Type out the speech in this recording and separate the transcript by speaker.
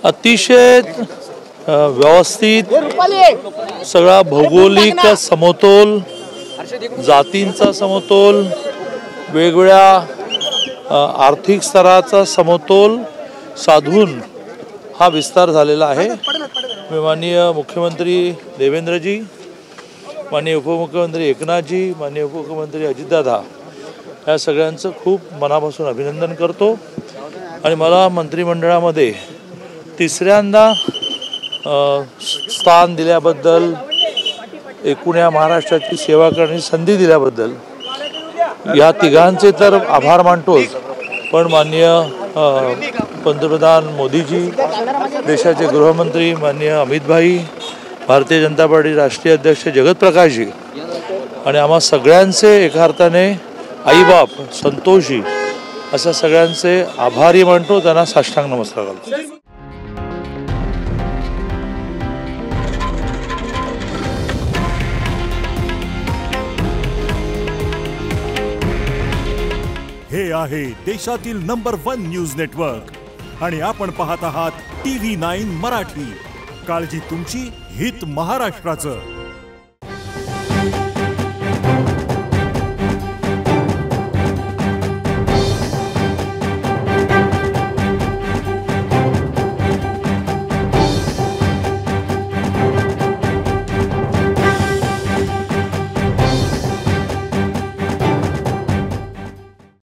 Speaker 1: अतिशय व्यवस्थित सगळा भौगोलिक समतोल, जातींचा समतोल, वेगवेगळ्या आर्थिक स्तराचा समतोल साधून हा विस्तार झालेला आहे। माननीय मुख्यमंत्री देवेंद्रजी, माननीय उपमुख्यमंत्री एकनाथजी, माननीय उपमुख्यमंत्री अजितदादा या सगळ्यांचं खूप मनापासून अभिनंदन करतो आणि मला मंत्रिमंडळामध्ये तिसऱ्यांदा स्थान दिल्याबद्दल, एकूण या महाराष्ट्राची सेवा करण्याची संधी दिल्याबद्दल या तिघांचे तर आभार मानतोच, पण माननीय पंतप्रधान मोदीजी, देशाचे गृहमंत्री माननीय अमितभाई, भारतीय जनता पार्टी राष्ट्रीय अध्यक्ष जगत प्रकाशजी आणि आम्हा सगळ्यांचे एका अर्थाने आईबाप संतोषजी अशा सगळ्यांचे आभारी मानतो, त्यांना साष्टांग नमस्कार करतो।
Speaker 2: हे आहे देशातील नंबर 1 न्यूज नेटवर्क आणि आपण पाहत आहात TV9 मराठी। काळजी तुमची, हित महाराष्ट्राचं।